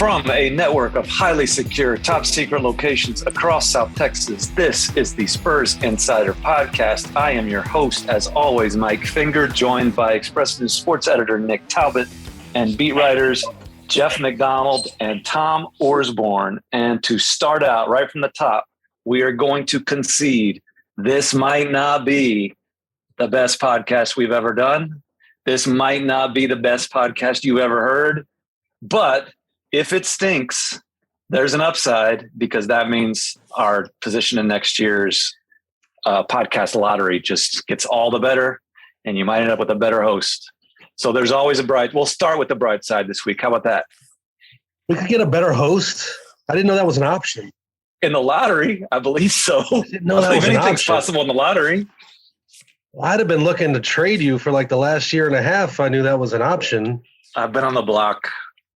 From a network of highly secure, top secret locations across South Texas, this is the Spurs Insider Podcast. I am your host, as always, Mike Finger, joined by Express News sports editor Nick Talbot and beat writers Jeff McDonald and Tom Orsborn. And to start out right from the top, we are going to concede this might not be the best podcast we've ever done. This might not be the best podcast you've ever heard, but if it stinks, there's an upside, because that means our position in next year's podcast lottery just gets all the better, and you might end up with a better host. So there's always we'll start with the bright side this week. How about that? We could get a better host. I didn't know that was an option. In the lottery, I believe so. I didn't know that was an anything's option. possible in the lottery. Well, I'd have been looking to trade you for like the last year and a half if I knew that was an option. I've been on the block.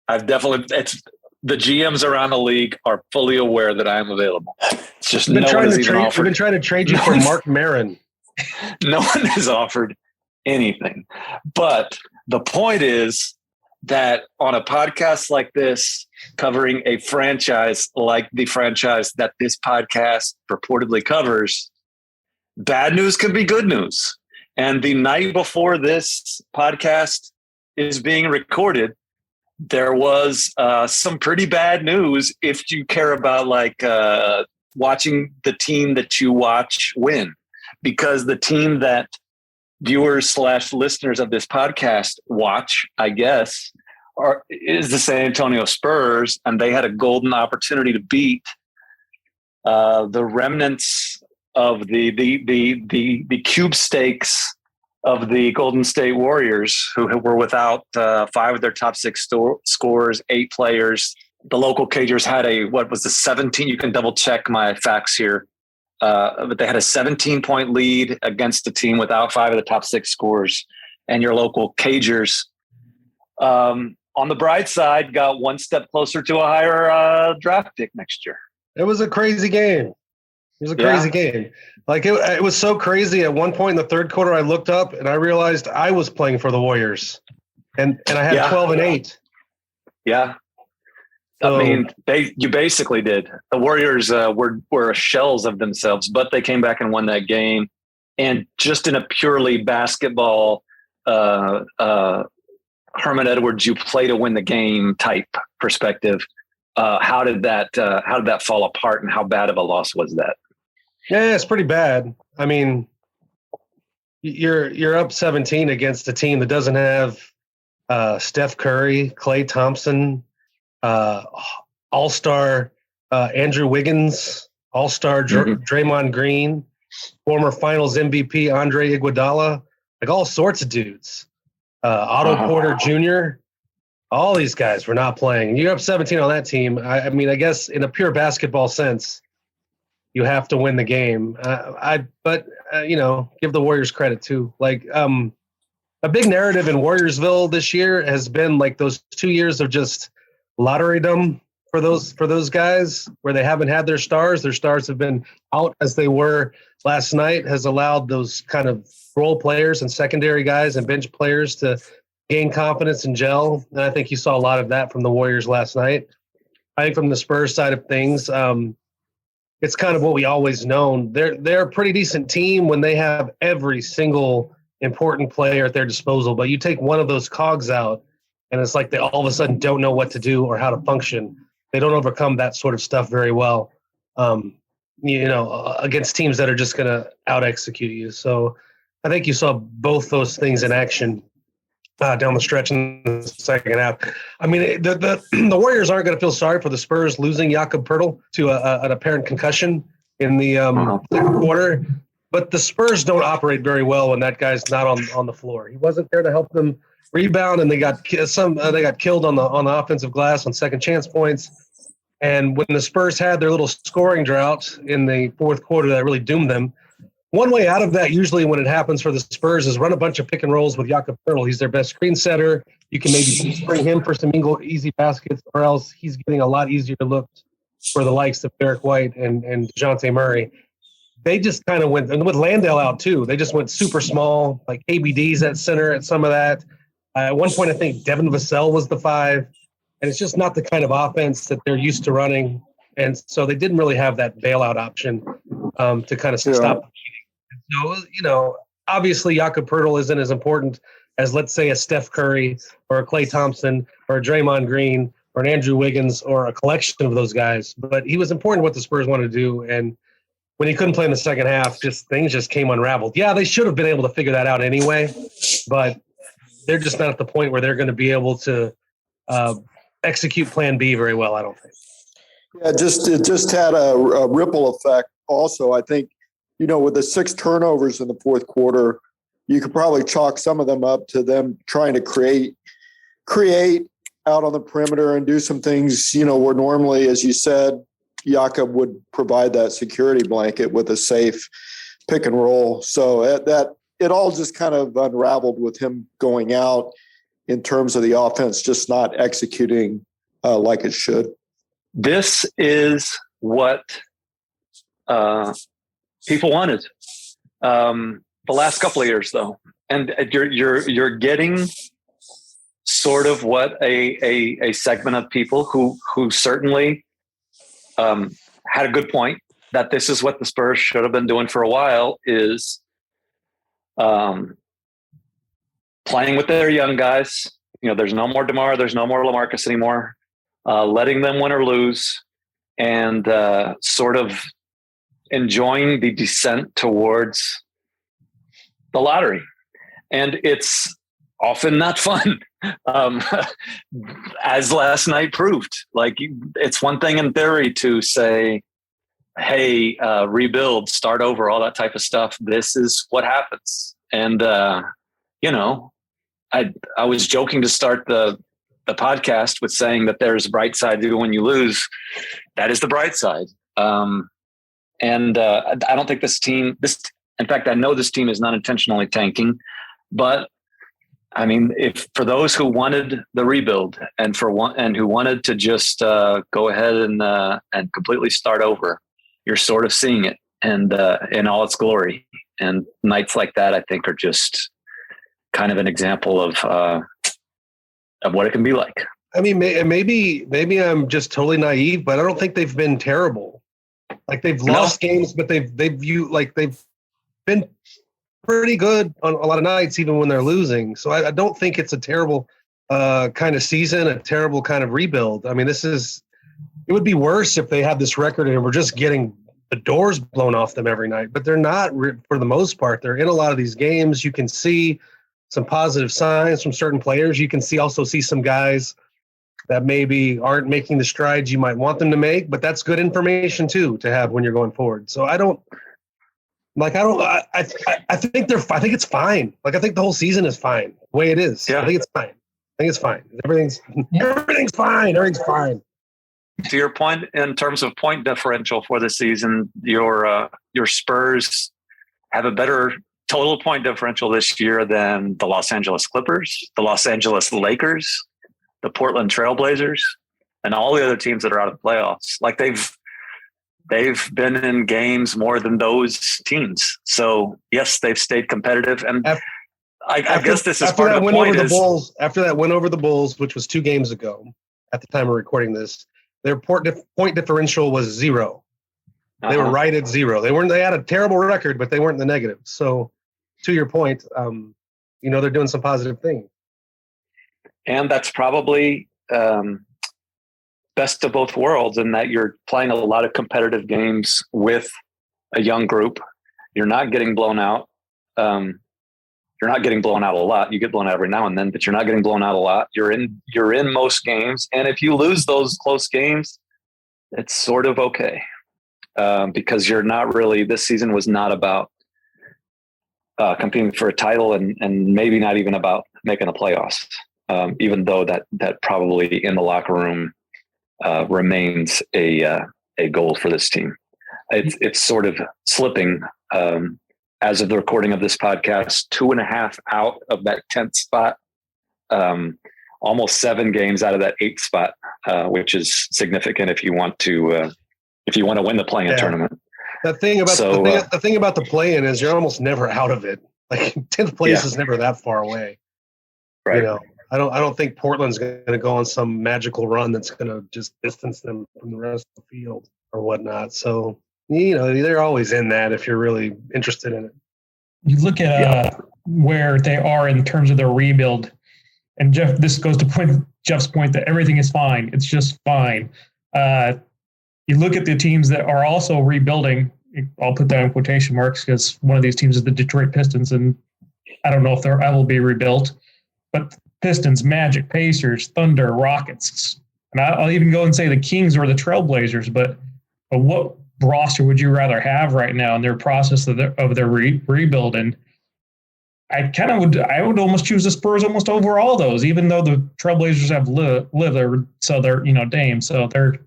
The GMs around the league are fully aware that I am available. It's just We've been no one has even We've offered. been trying to trade you for Mark Maron. No one has offered anything. But the point is that on a podcast like this, covering a franchise like the franchise that this podcast purportedly covers, bad news can be good news. And the night before this podcast is being recorded, there was some pretty bad news if you care about watching the team that you watch win, because the team that viewers / listeners of this podcast watch, I guess, is the San Antonio Spurs, and they had a golden opportunity to beat the remnants of the cube stakes of the Golden State Warriors, who were without 5 of their top 6 scorers, 8 players. The local Cagers had the 17? You can double check my facts here. But they had a 17-point lead against a team without 5 of the top 6 scorers. And your local Cagers, on the bright side, got one step closer to a higher draft pick next year. It was a crazy game. It was a crazy game. Like it was so crazy. At one point in the third quarter, I looked up and I realized I was playing for the Warriors, and I had 12-8. Yeah, so, I mean, you basically did. The Warriors were shells of themselves, but they came back and won that game. And just in a purely basketball, Herman Edwards, you play to win the game type perspective. How did that fall apart, and how bad of a loss was that? Yeah, it's pretty bad. I mean, you're up 17 against a team that doesn't have Steph Curry, Klay Thompson, All-Star Andrew Wiggins, All-Star Draymond Green, former Finals MVP Andre Iguodala, like all sorts of dudes. Otto Porter Jr., all these guys were not playing. You're up 17 on that team. I mean, I guess in a pure basketball sense, you have to win the game. But give the Warriors credit too. Like a big narrative in Warriorsville this year has been like those 2 years of just lotterydom for those guys, where they haven't had their stars. Their stars have been out as they were last night, has allowed those kind of role players and secondary guys and bench players to gain confidence and gel. And I think you saw a lot of that from the Warriors last night. I think from the Spurs side of things, it's kind of what we always known. They're a pretty decent team when they have every single important player at their disposal. But you take one of those cogs out, and it's like they all of a sudden don't know what to do or how to function. They don't overcome that sort of stuff very well, against teams that are just going to out-execute you. So I think you saw both those things in action down the stretch in the second half. I mean, the Warriors aren't going to feel sorry for the Spurs losing Jakob Poeltl to an apparent concussion in the second quarter, but the Spurs don't operate very well when that guy's not on the floor. He wasn't there to help them rebound, and they got killed on the offensive glass on second chance points. And when the Spurs had their little scoring drought in the fourth quarter that really doomed them, one way out of that, usually when it happens for the Spurs, is run a bunch of pick and rolls with Jakob Poeltl. He's their best screen setter. You can maybe spring him for some easy baskets, or else he's getting a lot easier looks for the likes of Derek White and DeJounte Murray. They just kind of went, and with Landale out too, they just went super small, like ABD's at center at some of that. At one point, I think Devin Vassell was the 5. and it's just not the kind of offense that they're used to running. And so they didn't really have that bailout option to kind of stop the cheating. So, obviously Jakob Poeltl isn't as important as, let's say, a Steph Curry or a Klay Thompson or a Draymond Green or an Andrew Wiggins or a collection of those guys. But he was important what the Spurs wanted to do. And when he couldn't play in the second half, things just came unraveled. Yeah, they should have been able to figure that out anyway, but they're just not at the point where they're going to be able to execute Plan B very well, I don't think. Yeah, it just had a ripple effect. Also, I think, with the 6 turnovers in the fourth quarter, you could probably chalk some of them up to them trying to create out on the perimeter and do some things, where normally, as you said, Jakob would provide that security blanket with a safe pick and roll. So that it all just kind of unraveled with him going out in terms of the offense just not executing like it should. This is what people wanted the last couple of years, though, and you're getting sort of what a segment of people who certainly had a good point that this is what the Spurs should have been doing for a while, is playing with their young guys. There's no more DeMar, there's no more LaMarcus anymore. Letting them win or lose, and sort of enjoying the descent towards the lottery. And it's often not fun, as last night proved. Like, it's one thing in theory to say, hey, rebuild, start over, all that type of stuff. This is what happens. And, I was joking to start the podcast with saying that there's a bright side to when you lose. That is the bright side. I don't think in fact, I know this team is not intentionally tanking, but I mean, if for those who wanted the rebuild and who wanted to just go ahead and completely start over, you're sort of seeing it and in all its glory. And nights like that, I think, are just kind of an example of what it can be like. I mean, maybe I'm just totally naive, but I don't think they've been terrible. Like, they've lost games, but they've been pretty good on a lot of nights, even when they're losing. So I don't think it's a terrible kind of season, a terrible kind of rebuild. I mean, it would be worse if they had this record and we're just getting the doors blown off them every night, but they're not for the most part. They're in a lot of these games. You can see some positive signs from certain players. You can also see some guys that maybe aren't making the strides you might want them to make, but that's good information too to have when you're going forward. So I think it's fine. Like, I think the whole season is fine the way it is. Yeah. I think it's fine. Everything's fine. Everything's fine. To your point, in terms of point differential for the season, your Spurs have a better total point differential this year than the Los Angeles Clippers, the Los Angeles Lakers, the Portland Trailblazers, and all the other teams that are out of the playoffs. Like, they've been in games more than those teams. So yes, they've stayed competitive. And I guess this is part of the point. After that win over the Bulls, which was 2 games ago at the time of recording this, their point differential was 0. They were right at 0. They had a terrible record, but they weren't in the negative. So to your point, they're doing some positive things. And that's probably best of both worlds, in that you're playing a lot of competitive games with a young group. You're not getting blown out. You're not getting blown out a lot. You get blown out every now and then, but you're not getting blown out a lot. You're in most games. And if you lose those close games, it's sort of okay. Because you're not really, this season was not about competing for a title and maybe not even about making the playoffs. Even though that probably in the locker room remains a goal for this team. It's sort of slipping as of the recording of this podcast, 2.5 out of that 10th spot, almost 7 games out of that 8th spot, which is significant if you want to win the play-in tournament. The thing about the play-in is you're almost never out of it. Like, 10th place is never that far away. Right. I don't think Portland's going to go on some magical run that's going to just distance them from the rest of the field or whatnot. So, they're always in that if you're really interested in it. You look at where they are in terms of their rebuild, and Jeff, this goes to Jeff's point that everything is fine. It's just fine. You look at the teams that are also rebuilding. I'll put that in quotation marks because one of these teams is the Detroit Pistons, and I don't know if they'll ever be rebuilt. But Pistons, Magic, Pacers, Thunder, Rockets, and I'll even go and say the Kings or the Trailblazers. But what roster would you rather have right now in their process of their rebuild? And I would almost choose the Spurs almost over all those, even though the Trailblazers have Lillard, so they're Dame, so they're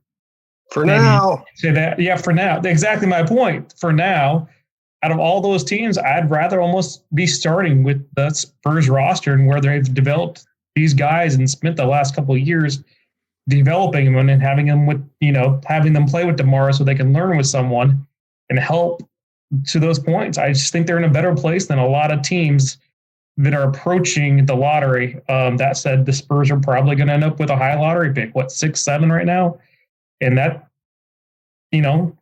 for now. Say that, yeah, for now. Exactly my point. For now, out of all those teams, I'd rather almost be starting with the Spurs roster and where they've developed these guys and spent the last couple of years developing them and having them having them play with DeMar so they can learn with someone and help to those points. I just think they're in a better place than a lot of teams that are approaching the lottery. That said, the Spurs are probably going to end up with a high lottery pick, 6, 7 right now? And that,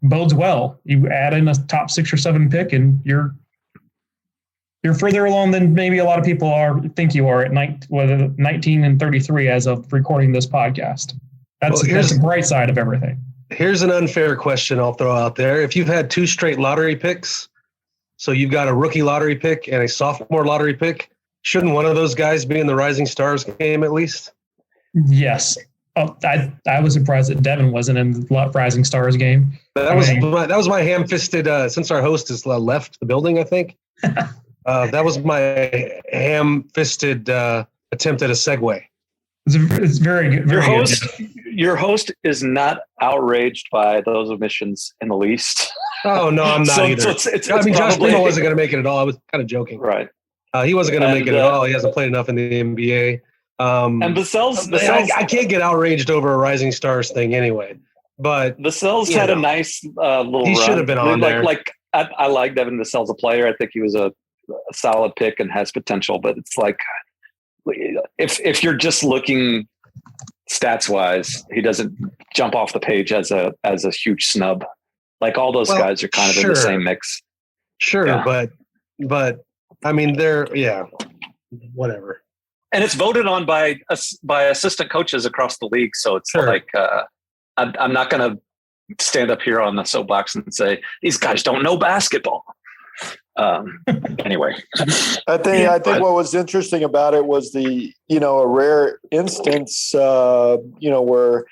bodes well. You add in a top 6 or 7 pick and you're further along than maybe a lot of people think you are at 19 and 33 as of recording this podcast. That's the bright side of everything. Here's an unfair question I'll throw out there. If you've had 2 straight lottery picks, so you've got a rookie lottery pick and a sophomore lottery pick, shouldn't one of those guys be in the Rising Stars game at least? Yes. I was surprised that Devin wasn't in the Rising Stars game. That was my ham-fisted, since our host has left the building, I think. That was my ham-fisted attempt at a segue. It's very good. Your host is not outraged by those omissions in the least. Oh, no, I'm not either. Josh Primo wasn't going to make it at all. I was kind of joking. Right. He wasn't going to make it at all. He hasn't played enough in the NBA. And Vassell's I can't get outraged over a Rising Stars thing anyway. But Vassell's had a nice little he run. Should have been on there. I like Devin Vassell as a player. I think he was a solid pick and has potential. But it's like if you're just looking stats wise, he doesn't jump off the page as a huge snub. Like all those guys are kind of in the same mix. Sure, yeah. but I mean they're whatever. And it's voted on by assistant coaches across the league. So it's like, I'm not going to stand up here on the soapbox and say, these guys don't know basketball. Anyway. I think what was interesting about it was a rare instance, where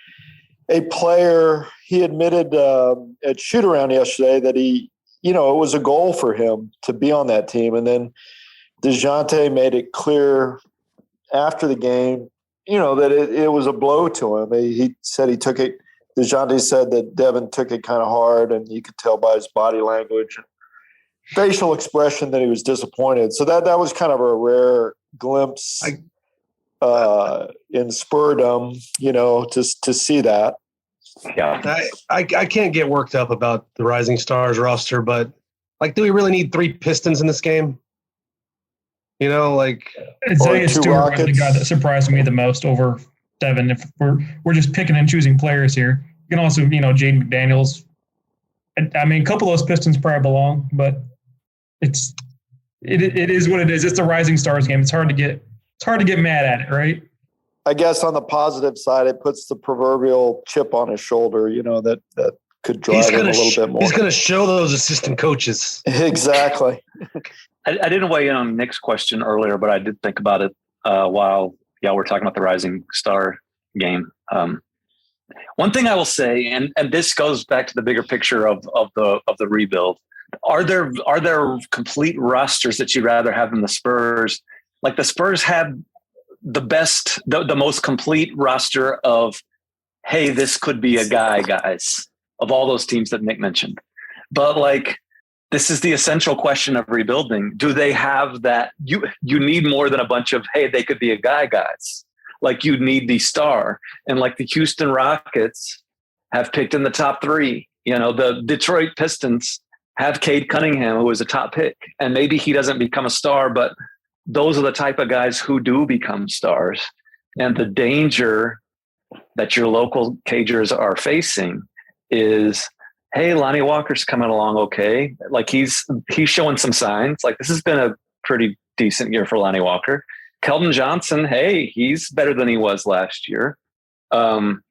a player, he admitted at shoot around yesterday that it was a goal for him to be on that team. And then DeJounte made it clear after the game, that it was a blow to him. He said he took it. DeJounte said that Devin took it kind of hard, and you could tell by his body language and facial expression that he was disappointed. So that was kind of a rare glimpse in Spurdom, to see that. Yeah, I can't get worked up about the Rising Stars roster, but do we really need 3 Pistons in this game? Isaiah Stewart was the guy that surprised me the most over Devin. If we're just picking and choosing players here, you can also, Jaden McDaniels. I mean, a couple of those Pistons probably belong, but it is what it is. It's a Rising Stars game. It's hard to get mad at it, right? I guess on the positive side, it puts the proverbial chip on his shoulder. That could drive him a little bit more. He's going to show those assistant coaches. Exactly. I didn't weigh in on Nick's question earlier, but I did think about it while we're talking about the Rising Star game. One thing I will say, and this goes back to the bigger picture of the rebuild. Are there complete rosters that you'd rather have than the Spurs? Like the Spurs had the best, the most complete roster of, hey, this could be a guy, guys, of all those teams that Nick mentioned. But this is the essential question of rebuilding. Do they have that? You need more than a bunch of, hey, they could be a guy, guys. You need the star. And the Houston Rockets have picked in the top 3. The Detroit Pistons have Cade Cunningham, who is a top pick. And maybe he doesn't become a star, but those are the type of guys who do become stars. And the danger that your local cagers are facing is, hey, Lonnie Walker's coming along okay. Like he's showing some signs. Like this has been a pretty decent year for Lonnie Walker. Keldon Johnson, hey, he's better than he was last year. Devin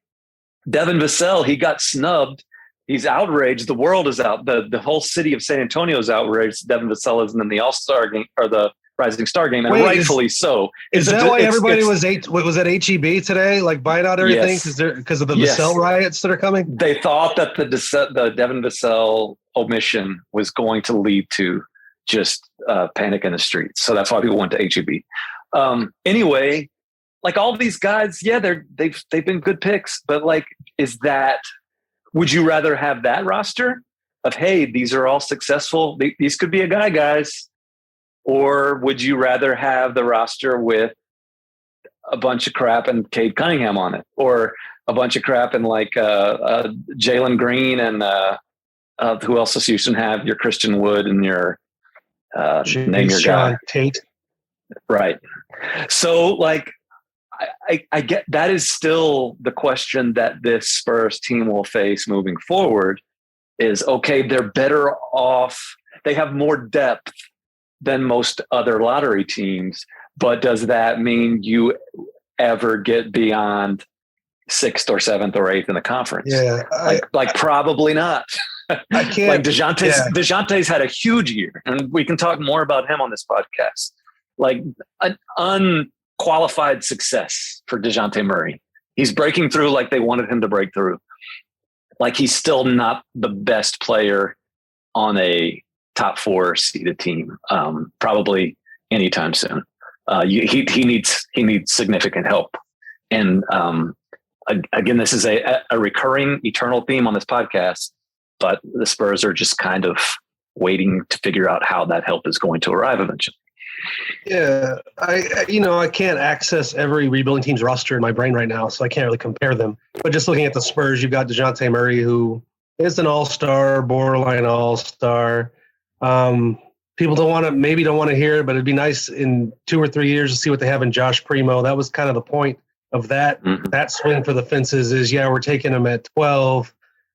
Vassell, he got snubbed. He's outraged. The world is out. The whole city of San Antonio is outraged. Devin Vassell isn't in the All-Star game or the Rising Star game, and rightfully so. Is that why everybody was at HEB today, like buying out everything because of the Vassell riots that are coming? They thought that the Devin Vassell omission was going to lead to just panic in the streets, so that's why people went to HEB. Anyway, like all these guys, they've been good picks, but like, would you rather have that roster of, hey, these are all successful, these could be a guy, guys? Or would you rather have the roster with a bunch of crap and Cade Cunningham on it, or a bunch of crap and like Jalen Green and who else does Houston have? Your Christian Wood and your name your guy Tate, right? So like, I get that is still the question that this Spurs team will face moving forward. Is okay, they're better off. They have more depth than most other lottery teams, but does that mean you ever get beyond 6th or 7th or 8th in the conference? Yeah, like probably not. I can't. Like DeJounte's had a huge year, and we can talk more about him on this podcast. Like an unqualified success for DeJounte Murray. He's breaking through like they wanted him to break through. Like he's still not the best player on a top 4 seeded team, probably anytime soon. He needs significant help. And again, this is a recurring eternal theme on this podcast, but the Spurs are just kind of waiting to figure out how that help is going to arrive eventually. Yeah, I can't access every rebuilding team's roster in my brain right now, so I can't really compare them. But just looking at the Spurs, you've got DeJounte Murray, who is an all-star, borderline all-star. People don't want to hear it, but it'd be nice in 2 or 3 years to see what they have in Josh Primo. That was kind of the point of that that swing for the fences is, we're taking him at 12,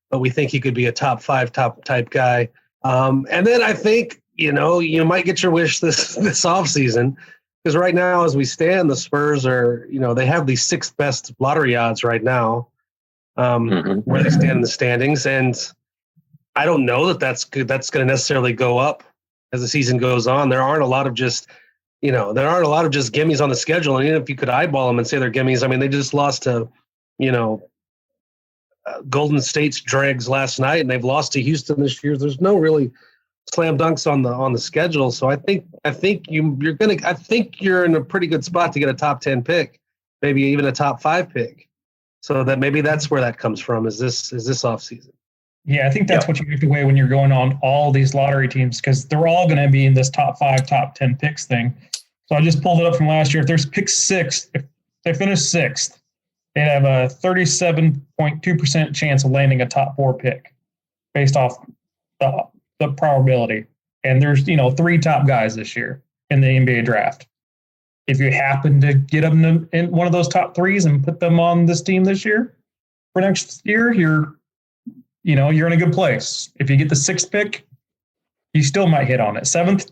but we think he could be a top 5 type guy. And then I think, you might get your wish this offseason, because right now as we stand, the Spurs are, they have the 6th best lottery odds right now, where they stand in the standings. And I don't know that's going to necessarily go up as the season goes on. There aren't a lot of just gimmies on the schedule. And even if you could eyeball them and say they're gimmies, I mean, they just lost to, Golden State's dregs last night, and they've lost to Houston this year. There's no really slam dunks on the schedule. So I think you're in a pretty good spot to get a top 10 pick, maybe even a top 5 pick. So that maybe that's where that comes from. Is this offseason? Yeah, I think that's what you have to weigh when you're going on all these lottery teams, because they're all going to be in this top 5, top 10 picks thing. So I just pulled it up from last year. If there's pick 6, if they finish 6th, they'd have a 37.2% chance of landing a top 4 pick based off the probability. And there's, 3 top guys this year in the NBA draft. If you happen to get them in one of those top 3s and put them on this team this year, for next year, you're in a good place. If you get the 6th pick, you still might hit on it. 7th,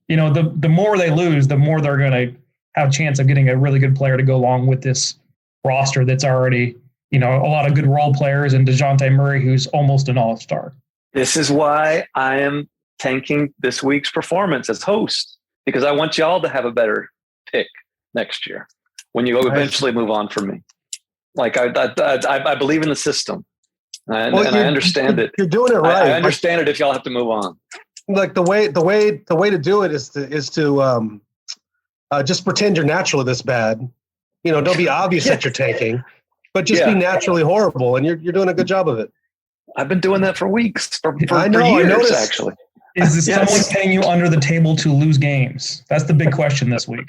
the more they lose, the more they're going to have a chance of getting a really good player to go along with this roster that's already, a lot of good role players, and DeJounte Murray, who's almost an all-star. This is why I am tanking this week's performance as host, because I want y'all to have a better pick next year when you eventually move on from me. Like I believe in the system. And I understand it. You're doing it right. I understand it if y'all have to move on. Like the way to do it is to just pretend you're naturally this bad. Don't be obvious that you're tanking, but just be naturally horrible, and you're doing a good job of it. I've been doing that for weeks, for years, actually. Is this someone paying you under the table to lose games? That's the big question this week.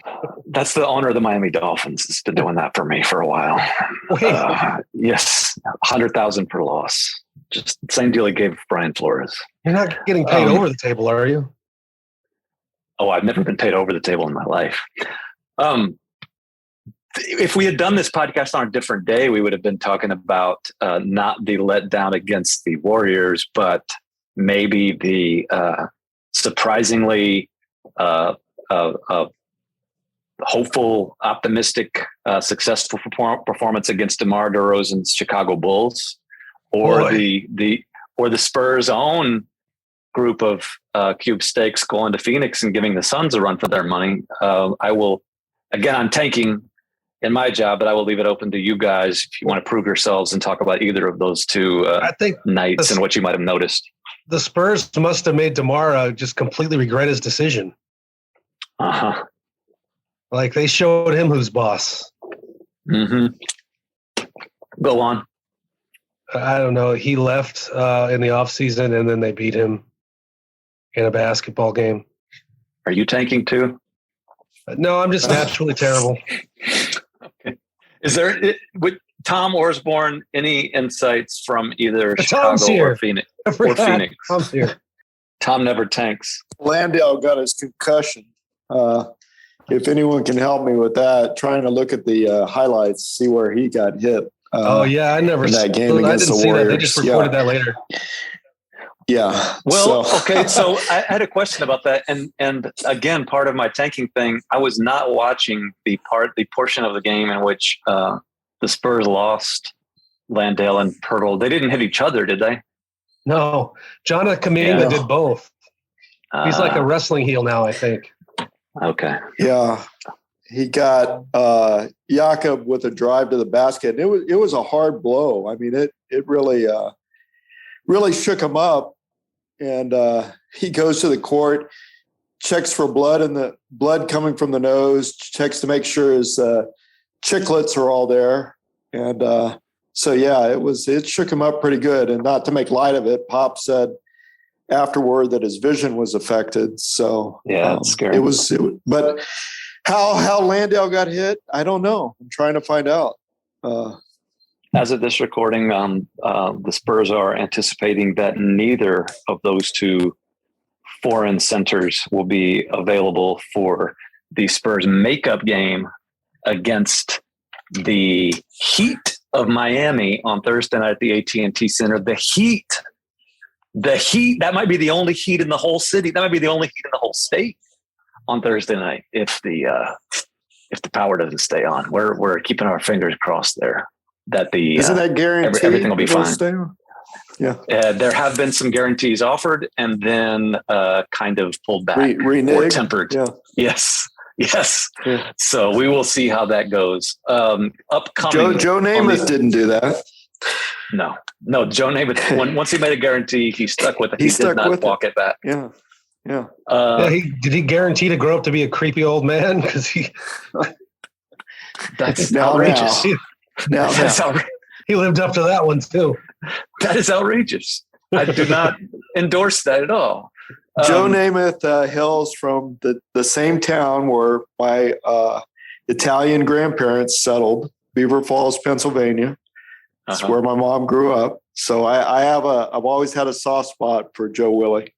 That's the owner of the Miami Dolphins has been doing that for me for a while. Yes, 100,000 per loss. Just the same deal he gave Brian Flores. You're not getting paid over the table, are you? Oh, I've never been paid over the table in my life. if we had done this podcast on a different day, we would have been talking about not the letdown against the Warriors, but maybe the surprisingly hopeful, optimistic, successful performance against DeMar DeRozan's Chicago Bulls, or the Spurs' own group of cube steaks going to Phoenix and giving the Suns a run for their money. I will, again, I'm tanking in my job, but I will leave it open to you guys if you want to prove yourselves and talk about either of those two I think nights and what you might have noticed. The Spurs must have made DeMar just completely regret his decision. Uh-huh. Like they showed him who's boss. Mm-hmm. Go on. I don't know. He left in the offseason, and then they beat him in a basketball game. Are you tanking too? No, I'm just naturally terrible. Okay. Is there, with Tom Osborne, any insights from either Tom's Chicago here. or Phoenix? I forgot. Or Phoenix. Tom's here. Tom never tanks. Landale got his concussion. If anyone can help me with that, trying to look at the highlights, see where he got hit. I never in that game I against didn't the see Warriors. that. They just reported that later. Yeah. Well, okay. So I had a question about that, and again, part of my tanking thing, I was not watching the portion of the game in which the Spurs lost Landale and Pirtle. They didn't hit each other, did they? No, Jonathan Kaminga did both. He's like a wrestling heel now, I think. Okay. Yeah. He got Jakob with a drive to the basket. And it was a hard blow. I mean, it really shook him up. And he goes to the court, checks for blood and the blood coming from the nose, checks to make sure his chiclets are all there. And it shook him up pretty good. And not to make light of it, Pop said afterward that his vision was affected. So yeah, it's scary. But how Landale got hit, I don't know. I'm trying to find out. As of this recording, the Spurs are anticipating that neither of those two foreign centers will be available for the Spurs makeup game against the Heat of Miami on Thursday night at the AT&T Center. The Heat, that might be the only Heat in the whole city. That might be the only Heat in the whole state on Thursday night if the power doesn't stay on. We're keeping our fingers crossed there. That isn't that guaranteed? Everything will be fine. Yeah, there have been some guarantees offered and then kind of pulled back or tempered. Yeah. Yes. Yeah. So we will see how that goes. Upcoming. Joe Namath didn't do that. No. Joe Namath. Once he made a guarantee, he stuck with it. He did not walk it back. Yeah. Yeah. Did he guarantee to grow up to be a creepy old man? Because that's now, outrageous. Now. He lived up to that one too. That is outrageous. I do not endorse that at all. Joe Namath hails from the same town where my Italian grandparents settled, Beaver Falls, Pennsylvania. That's where my mom grew up. So I've always had a soft spot for Joe Willie.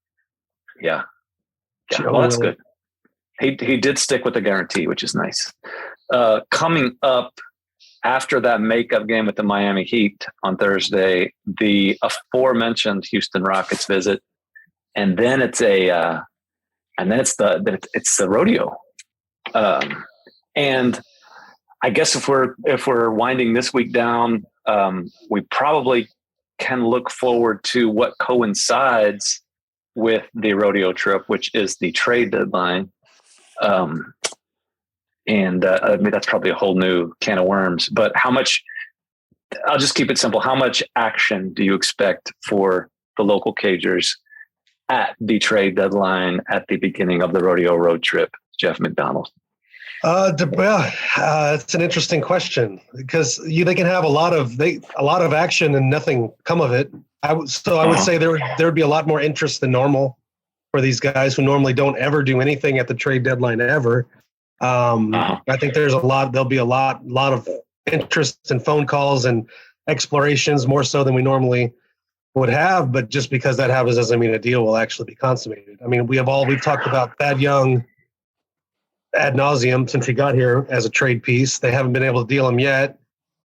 Yeah. Well, that's good. He did stick with the guarantee, which is nice. Coming up after that makeup game with the Miami Heat on Thursday, the aforementioned Houston Rockets visit, and then it's the rodeo. And I guess if we're winding this week down, we probably can look forward to what coincides with the rodeo trip, which is the trade deadline. I mean, that's probably a whole new can of worms, but I'll just keep it simple. How much action do you expect for the local Cagers at the trade deadline at the beginning of the rodeo road trip, Jeff McDonald? It's an interesting question because they can have a lot of action and nothing come of it. I would say there would be a lot more interest than normal for these guys who normally don't ever do anything at the trade deadline ever. I think there'll be a lot of interest in phone calls and explorations more so than we normally would have, but just because that happens doesn't mean a deal will actually be consummated. I mean, we've talked about Thad Young ad nauseum since he got here as a trade piece. They haven't been able to deal him yet.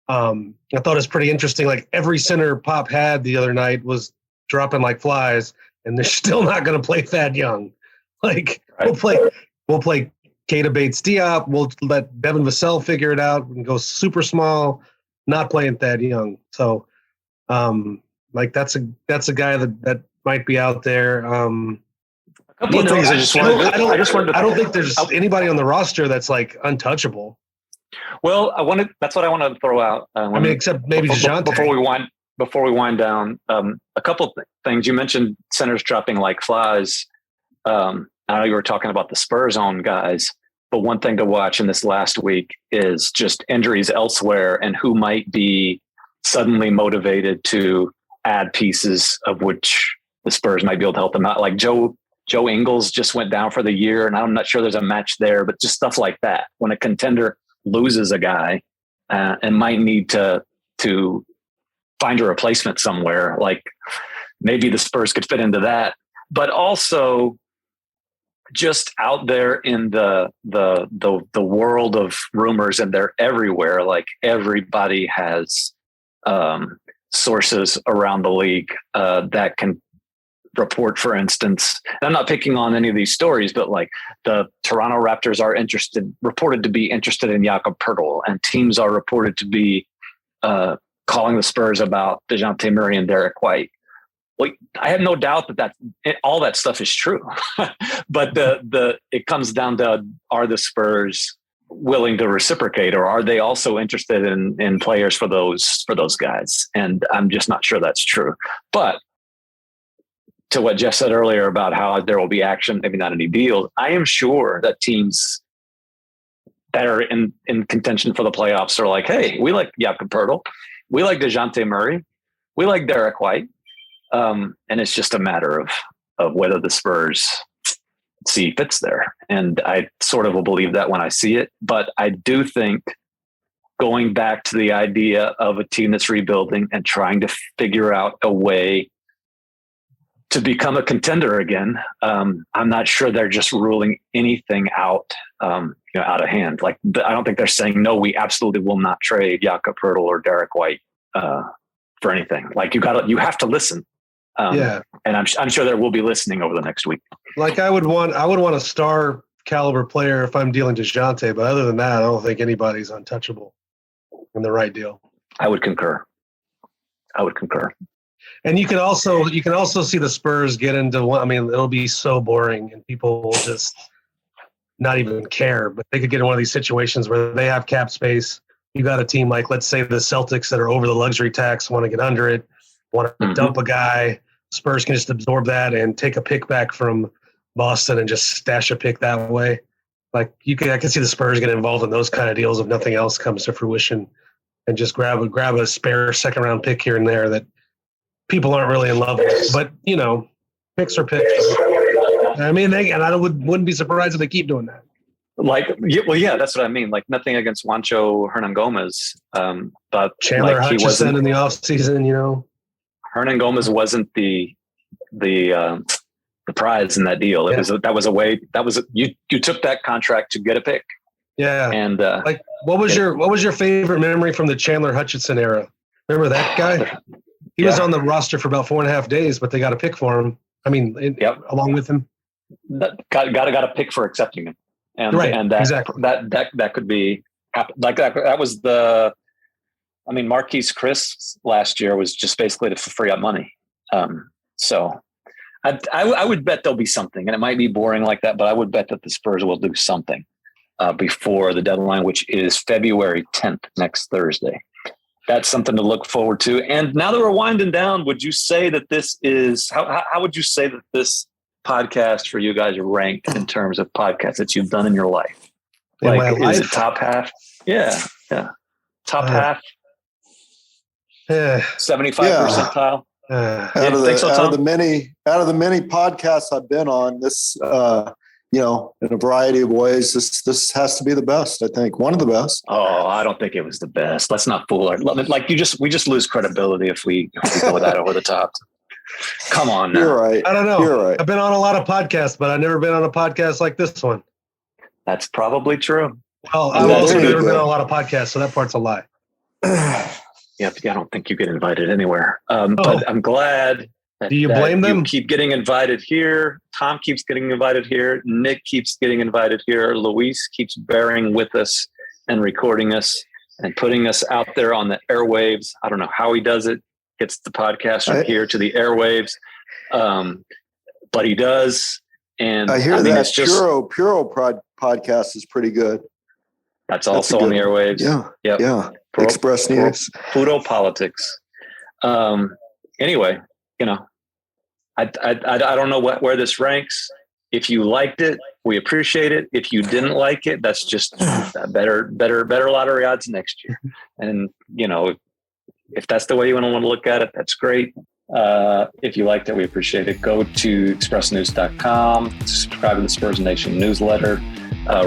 I thought it was pretty interesting. Like every center Pop had the other night was dropping like flies, and they're still not going to play Thad Young. Like we'll play Keita Bates-Diop. We'll let Devin Vassell figure it out and go super small, not playing Thad Young. So, like that's a guy that might be out there. A couple of things I don't think there's anybody on the roster that's like untouchable. Well, that's what I want to throw out. Except maybe DeJounte. Before we wind down, a couple of things. You mentioned centers dropping like flies. I know you were talking about the Spurs own guys, but one thing to watch in this last week is just injuries elsewhere and who might be suddenly motivated to add pieces of which the Spurs might be able to help them out. Like Joe Ingles just went down for the year, and I'm not sure there's a match there, but just stuff like that. When a contender loses a guy and might need to find a replacement somewhere, like maybe the Spurs could fit into that. But also just out there in the world of rumors, and they're everywhere. Like everybody has sources around the league that can report, for instance, and I'm not picking on any of these stories, but like the Toronto Raptors are reported to be interested in Jakob Poeltl, and teams are reported to be calling the Spurs about DeJounte Murray and Derek White. Well, I have no doubt that all that stuff is true, but it comes down to, are the Spurs willing to reciprocate, or are they also interested in players for those guys? And I'm just not sure that's true. But to what Jeff said earlier about how there will be action, maybe not any deals, I am sure that teams that are in contention for the playoffs are like, hey, we like Jakob Poeltl, we like DeJounte Murray, we like Derek White. And it's just a matter of whether the Spurs see fits there. And I sort of will believe that when I see it. But I do think going back to the idea of a team that's rebuilding and trying to figure out a way to become a contender again, I'm not sure they're just ruling anything out, out of hand. Like I don't think they're saying, no, we absolutely will not trade Jakob Poeltl or Derek White for anything. Like you have to listen. And I'm sure there will be listening over the next week. Like I would want a star caliber player if I'm dealing DeJounte, but other than that, I don't think anybody's untouchable in the right deal. I would concur. And you can also see the Spurs get into one. I mean, it'll be so boring and people will just not even care, but they could get in one of these situations where they have cap space. You got a team like, let's say the Celtics that are over the luxury tax, want to get under it, want to dump a guy. Spurs can just absorb that and take a pick back from Boston and just stash a pick that way. Like I can see the Spurs get involved in those kind of deals if nothing else comes to fruition, and just grab a spare second round pick here and there that people aren't really in love with. But picks are picks. I mean, I wouldn't be surprised if they keep doing that. That's what I mean. Like nothing against Juancho Hernangomez, but Chandler Hutchison in the offseason, Hernangomez wasn't the prize in that deal. You took that contract to get a pick. Yeah. And what was your favorite memory from the Chandler Hutchison era? Remember that guy? He was on the roster for about 4.5 days, but they got a pick for him. I mean, along with him. Got a pick for accepting him. And exactly. That could be like that. That was Marquise Chris last year was just basically to free up money. So I would bet there'll be something, and it might be boring like that, but I would bet that the Spurs will do something before the deadline, which is February 10th, next Thursday. That's something to look forward to. And now that we're winding down, would you say that this is how would you say that this podcast for you guys are ranked in terms of podcasts that you've done in your life? Is it top half? Yeah. Top half. 75 percentile. Out of the many podcasts I've been on, this in a variety of ways, this has to be the best. I think one of the best. Oh, I don't think it was the best. Let's not fool her. Like we just lose credibility if we go with that over the top. Come on now. You're right. I don't know. You're right. I've been on a lot of podcasts, but I've never been on a podcast like this one. That's probably true. Well, And I've that's also there you never been go. on a lot of podcasts, so that part's a lie. Yeah, I don't think you get invited anywhere. But I'm glad that, Do you blame them? you keep getting invited here. Tom keeps getting invited here. Nick keeps getting invited here. Luis keeps bearing with us and recording us and putting us out there on the airwaves. I don't know how he does it. Gets the podcast from here to the airwaves. But he does. And I hear mean, that it's just, Puro podcast is pretty good. that's a also good on the airwaves. Yeah. Yep. Yeah. Pro- Express pro- News. Pluto Politics. Anyway, I don't know where this ranks. If you liked it, we appreciate it. If you didn't like it, that's just better lottery odds next year. And if that's the way you want to look at it, that's great. If you liked it, we appreciate it. Go to expressnews.com, subscribe to the Spurs Nation newsletter,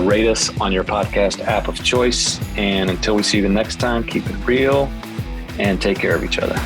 rate us on your podcast app of choice. And until we see you the next time, keep it real and take care of each other.